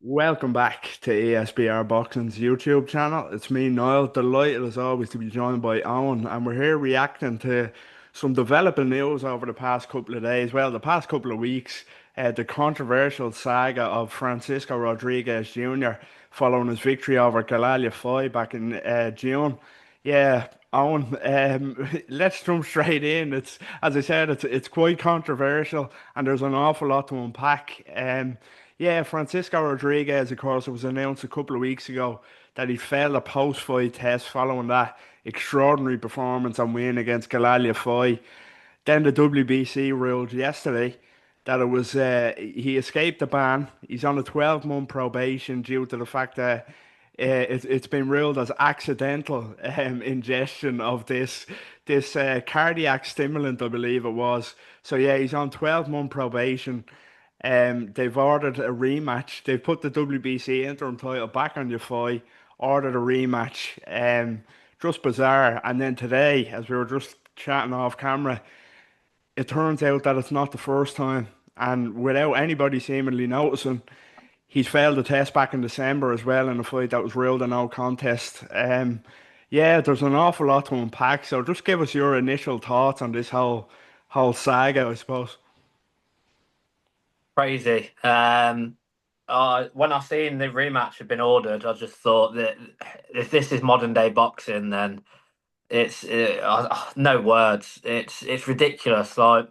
Welcome back to ESBR Boxing's YouTube channel. It's me, Niall. Delighted as always to be joined by Owen, and we're here reacting to some developing news over the past couple of days. Well, the past couple of weeks, the controversial saga of Francisco Rodriguez Jr. following his victory over Galal Yafai back in June. Yeah, Owen, let's jump straight in. It's as I said, it's quite controversial, and there's an awful lot to unpack. Yeah, Francisco Rodriguez, of course, it was announced a couple of weeks ago that he failed a post-fight test following that extraordinary performance and win against Galal Yafai. Then the WBC ruled yesterday that it was he escaped the ban. He's on a 12-month probation due to the fact that it's been ruled as accidental ingestion of this cardiac stimulant, I believe it was. So yeah, he's on 12-month probation. They've ordered a rematch. They've put the WBC interim title back on Yafai, ordered a rematch. Just bizarre. And then today, as we were just chatting off camera, it turns out that it's not the first time. And without anybody seemingly noticing, he's failed the test back in December as well in a fight that was ruled a no contest. Yeah, there's an awful lot to unpack. So just give us your initial thoughts on this whole saga, I suppose. Crazy. When I seen the rematch had been ordered, I just thought that if this is modern day boxing, then it's no words. It's ridiculous. Like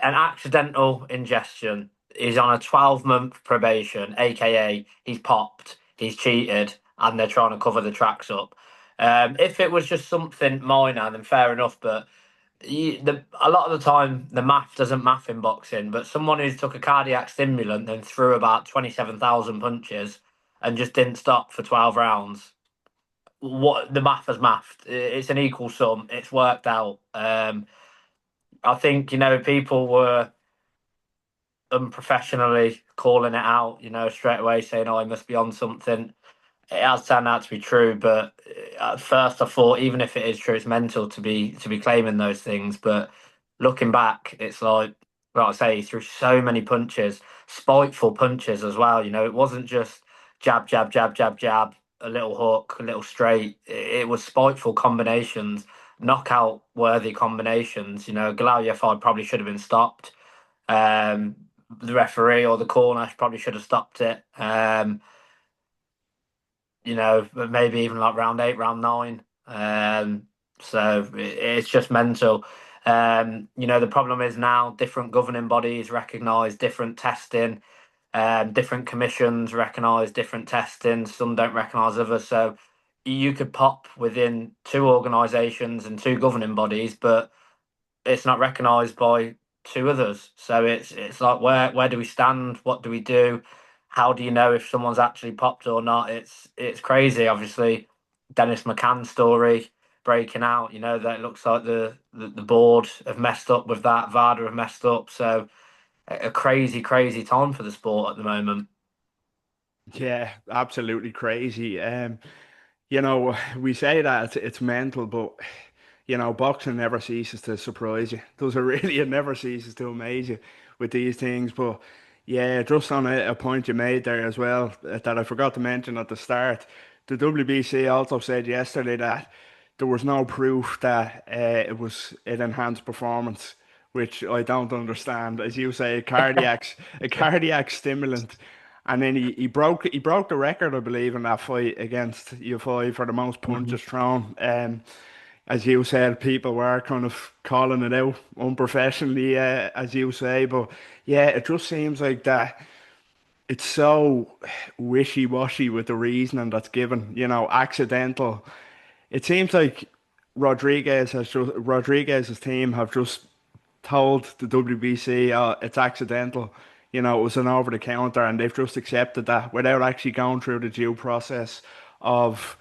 an accidental ingestion. He's on a 12-month probation, aka he's popped, he's cheated, and they're trying to cover the tracks up. If it was just something minor, then fair enough. But a lot of the time the math doesn't math in boxing, but someone who took a cardiac stimulant and threw about 27,000 punches and just didn't stop for 12 rounds, what the math has mathed. It's an equal sum. It's worked out. I think, people were unprofessionally calling it out, straight away saying, oh, he must be on something. It has turned out to be true, but at first I thought even if it is true, it's mental to be claiming those things. But looking back, it's like I say, he threw so many punches, spiteful punches as well. It wasn't just jab, jab, jab, jab, jab, a little hook, a little straight. It was spiteful combinations, knockout worthy combinations. Galal Yafai probably should have been stopped. Um, the referee or the corner probably should have stopped it. But maybe even like round eight, round nine. So it's just mental. The problem is now different governing bodies recognise different testing, different commissions recognise different testing, some don't recognise others. So you could pop within two organisations and two governing bodies, but it's not recognised by two others. So it's like where do we stand? What do we do? How do you know if someone's actually popped or not? It's crazy. Obviously, Dennis McCann's story breaking out. That it looks like the board have messed up with that. VADA have messed up. So a crazy, crazy time for the sport at the moment. Yeah, absolutely crazy. We say that it's mental, but boxing never ceases to surprise you. Does it really? It never ceases to amaze you with these things. But yeah, just on a point you made there as well that I forgot to mention at the start, the WBC also said yesterday that there was no proof that it enhanced performance, which I don't understand. As you say, a cardiac stimulant. And then he broke the record, I believe, in that fight against Yafai for the most punches thrown. As you said, people were kind of calling it out unprofessionally, as you say. But yeah, it just seems like that it's so wishy-washy with the reasoning that's given, accidental. It seems like Rodriguez's team have just told the WBC, it's accidental. It was an over the counter, and they've just accepted that without actually going through the due process of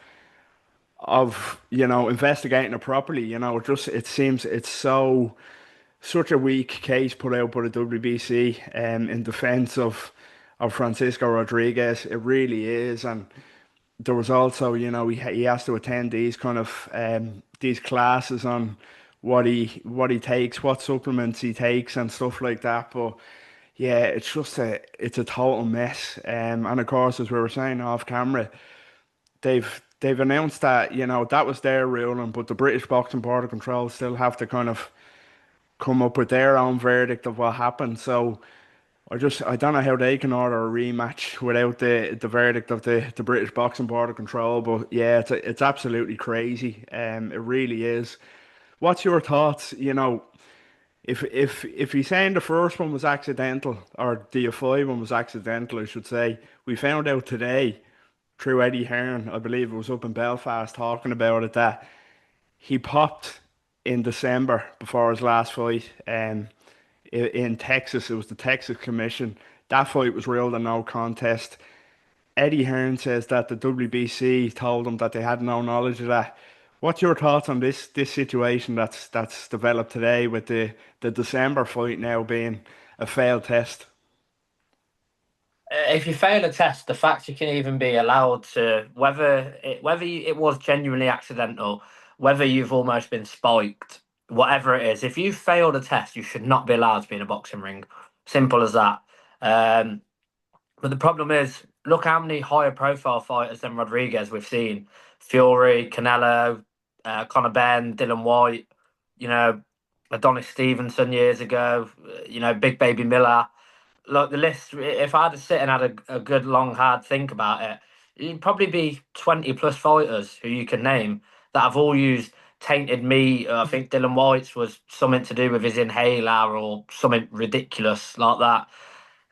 investigating it properly. It seems it's such a weak case put out by the WBC in defense of Francisco Rodriguez. It really is. And there was also, he has to attend these kind of these classes on what he takes, what supplements he takes and stuff like that. But yeah, it's a total mess. And of course, as we were saying off camera, they've announced that that was their ruling, but the British Boxing Board of Control still have to kind of come up with their own verdict of what happened. So I don't know how they can order a rematch without the verdict of the British Boxing Board of Control. But yeah, it's absolutely crazy. It really is. What's your thoughts? If he's saying the first one was accidental, or the Yafai one was accidental, I should say, we found out today through Eddie Hearn, I believe it was up in Belfast, talking about it, that he popped in December before his last fight. In Texas, it was the Texas Commission. That fight was ruled a no contest. Eddie Hearn says that the WBC told him that they had no knowledge of that. What's your thoughts on this situation that's developed today with the December fight now being a failed test? If you fail a test, the fact you can even be allowed to, it was genuinely accidental, whether you've almost been spiked, whatever it is, if you failed a test, you should not be allowed to be in a boxing ring. Simple as that. Um, but the problem is, look how many higher profile fighters than Rodriguez we've seen: Fury, Canelo, Conor Benn, Dylan White, you know, Adonis Stevenson years ago, Big Baby Miller. Look, the list, if I had to sit and had a good long hard think about it, you'd probably be 20 plus fighters who you can name that have all used tainted meat. I think Dylan White's was something to do with his inhaler or something ridiculous like that.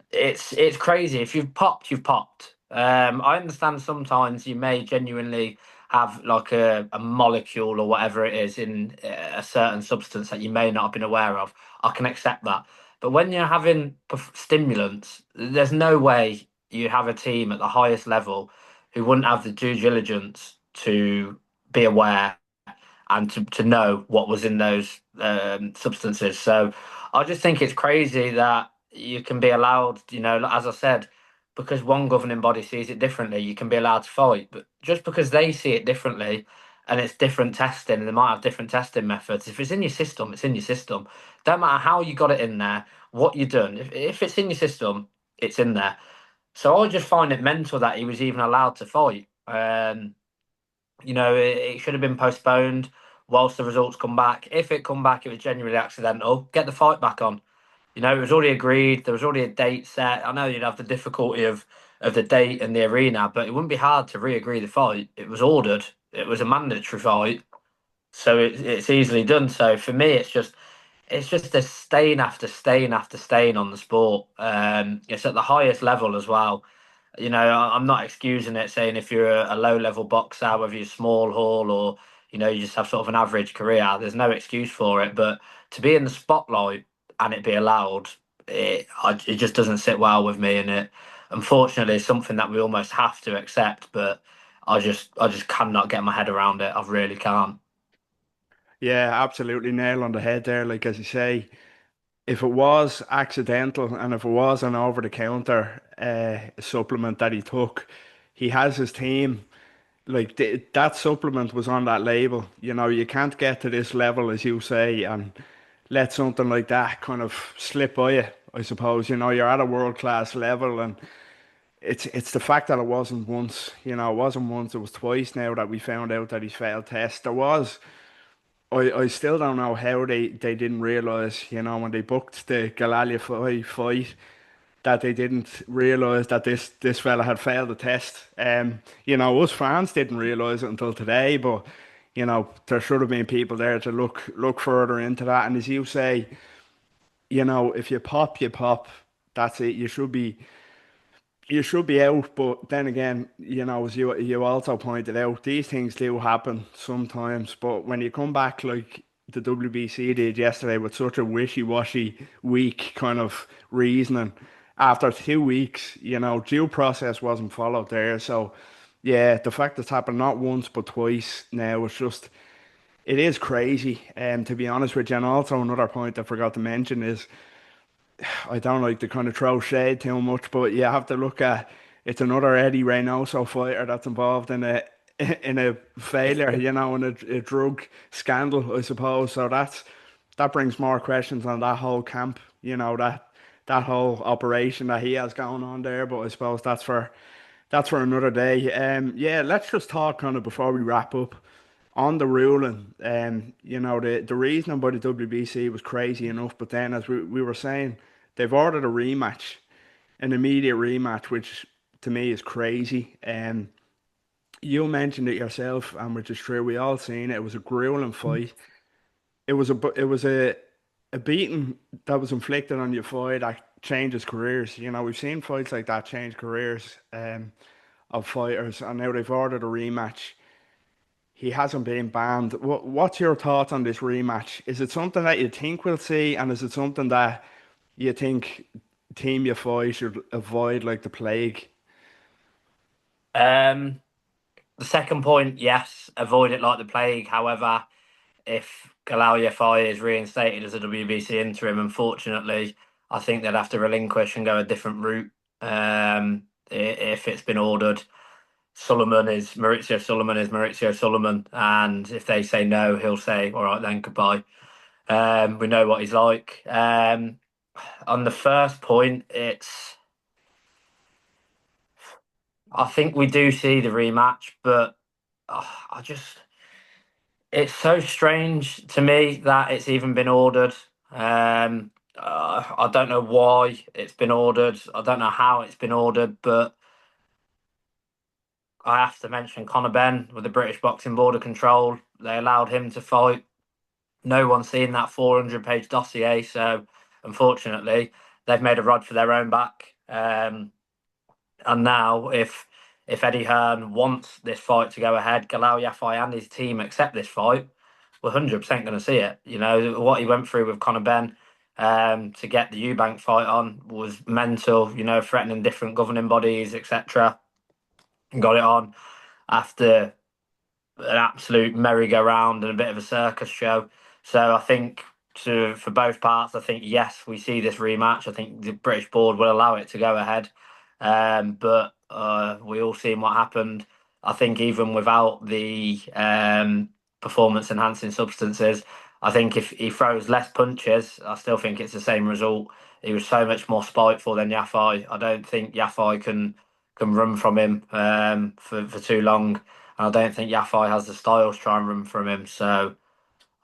It's crazy. If you've popped, you've popped. I understand sometimes you may genuinely have like a molecule or whatever it is in a certain substance that you may not have been aware of. I can accept that. But when you're having stimulants, there's no way you have a team at the highest level who wouldn't have the due diligence to be aware and to know what was in those substances. So I just think it's crazy that you can be allowed, as I said, because one governing body sees it differently, you can be allowed to fight. But just because they see it differently and it's different testing and they might have different testing methods, if it's in your system, it's in your system. Don't matter how you got it in there, what you've done. If it's in your system, it's in there. So I just find it mental that he was even allowed to fight. It should have been postponed whilst the results come back. If it come back, it was genuinely accidental. Get the fight back on. It was already agreed. There was already a date set. I know you'd have the difficulty of the date and the arena, but it wouldn't be hard to re-agree the fight. It was ordered. It was a mandatory fight, so it's easily done. So for me, it's just a stain after stain after stain on the sport. It's at the highest level as well. I'm not excusing it, saying if you're a low level boxer, whether you're small hall or you just have sort of an average career, there's no excuse for it. But to be in the spotlight and it be allowed, it just doesn't sit well with me, and it unfortunately is something that we almost have to accept. But I just cannot get my head around it. I really can't. Yeah, absolutely nail on the head there. Like as you say, if it was accidental and if it was an over-the-counter supplement that he took, he has his team. Like that supplement was on that label. You can't get to this level, as you say, and let something like that kind of slip by you. I suppose you're at a world-class level, and it's the fact that it wasn't once. It wasn't once. It was twice now that we found out that he's failed tests. There was. I still don't know how they didn't realize, when they booked the Galal fight, that they didn't realize that this fella had failed the test. Us fans didn't realize it until today, but there should have been people there to look further into that. And as you say, if you pop, you pop. That's it. You should be out, but then again, as you also pointed out, these things do happen sometimes. But when you come back like the WBC did yesterday with such a wishy-washy week kind of reasoning, after 2 weeks, due process wasn't followed there. So yeah, the fact it's happened not once but twice now, it is crazy. And to be honest with you, and also another point I forgot to mention is I don't like to kind of throw shade too much, but you have to look at it's another Eddie Reynoso fighter that's involved in a in a failure, in a drug scandal, I suppose. So that brings more questions on that whole camp, that whole operation that he has going on there. But I suppose that's for another day. Yeah, let's just talk kind of before we wrap up on the ruling. The reasoning by the WBC was crazy enough, but then as we were saying, they've ordered a rematch, an immediate rematch, which to me is crazy. You mentioned it yourself, and which is true. We all seen it. It was a grueling fight. It was a beating that was inflicted on Yafai that changes careers. We've seen fights like that change careers of fighters, and now they've ordered a rematch. He hasn't been banned. What's your thoughts on this rematch? Is it something that you think we'll see, and is it something that you think Team Yafai should avoid like the plague? Um, the second point, yes, avoid it like the plague. However, if Galal Yafai is reinstated as a WBC interim, unfortunately, I think they'd have to relinquish and go a different route. If it's been ordered, Maurizio is Maurizio Sullivan, and if they say no, he'll say, "All right, then goodbye." We know what he's like. On the first point, I think we do see the rematch, but I just it's so strange to me that it's even been ordered. I don't know why it's been ordered. I don't know how it's been ordered, but I have to mention Conor Benn with the British Boxing Board of Control. They allowed him to fight. No one's seen that 400-page dossier, so unfortunately, they've made a rod for their own back. And now, if Eddie Hearn wants this fight to go ahead, Galal Yafai and his team accept this fight, we're 100% going to see it. What he went through with Conor Benn to get the Eubank fight on was mental. Threatening different governing bodies, etc. Got it on after an absolute merry-go-round and a bit of a circus show. So I think for both parts, I think yes, we see this rematch. I think the British board will allow it to go ahead, but we all seen what happened. I think even without the performance-enhancing substances, I think if he throws less punches, I still think it's the same result. He was so much more spiteful than Yafai. I don't think Yafai can run from him for too long. I don't think Yafai has the style to try and run from him. So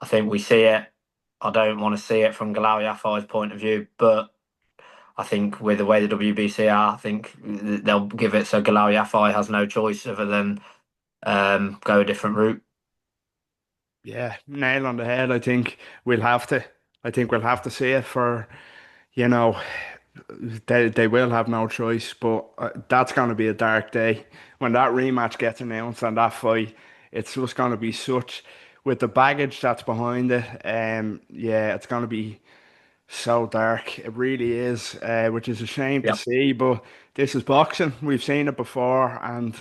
I think we see it. I don't want to see it from Galal Yafai's point of view, but I think with the way the WBC are, I think they'll give it so Galal Yafai has no choice other than go a different route. Yeah, nail on the head. We'll have to. I think we'll have to see it for, you know, they will have no choice. But that's going to be a dark day when that rematch gets announced and that fight. It's just going to be such with the baggage that's behind it. Yeah, it's going to be so dark. It really is, which is a shame to Yep. see. But this is boxing. We've seen it before, and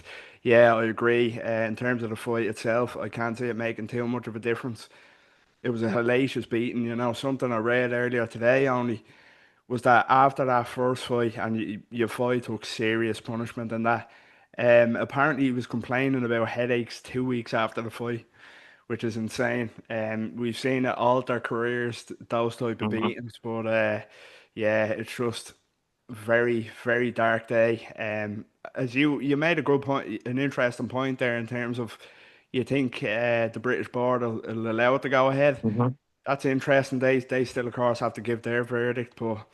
yeah, I agree. In terms of the fight itself, I can't see it making too much of a difference. It was a hellacious beating, something I read earlier today only was that after that first fight, and your fight took serious punishment, and that apparently he was complaining about headaches 2 weeks after the fight, which is insane. We've seen it alter careers, those type of Mhm. beatings, but yeah, it's just very, very dark day. As you made a good point, an interesting point there in terms of you think the British board will allow it to go ahead. Mhm. That's interesting. They still, of course, have to give their verdict, but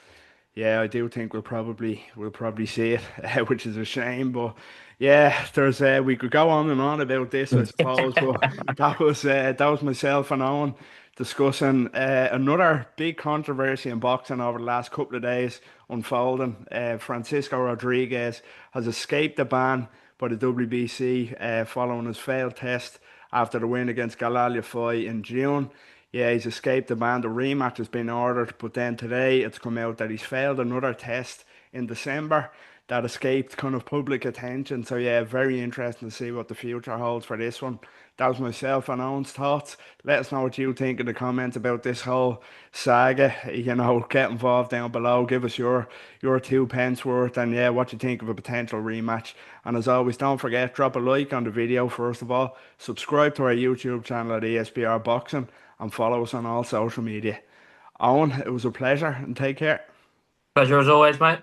yeah, I do think we'll probably see it, which is a shame. But yeah, there's we could go on and on about this, I suppose. But that was myself and Owen discussing another big controversy in boxing over the last couple of days unfolding. Francisco Rodriguez has escaped the ban by the WBC following his failed test after the win against Galal Yafai in June. Yeah, he's escaped the ban. The rematch has been ordered, but then today it's come out that he's failed another test in December that escaped kind of public attention. So yeah, very interesting to see what the future holds for this one. That was myself and Owen's thoughts. Let us know what you think in the comments about this whole saga. Get involved down below. Give us your 2 pence worth, and yeah, what you think of a potential rematch. And as always, don't forget, drop a like on the video first of all. Subscribe to our YouTube channel at ESBR Boxing and follow us on all social media. Owen, it was a pleasure and take care. Pleasure as always, mate.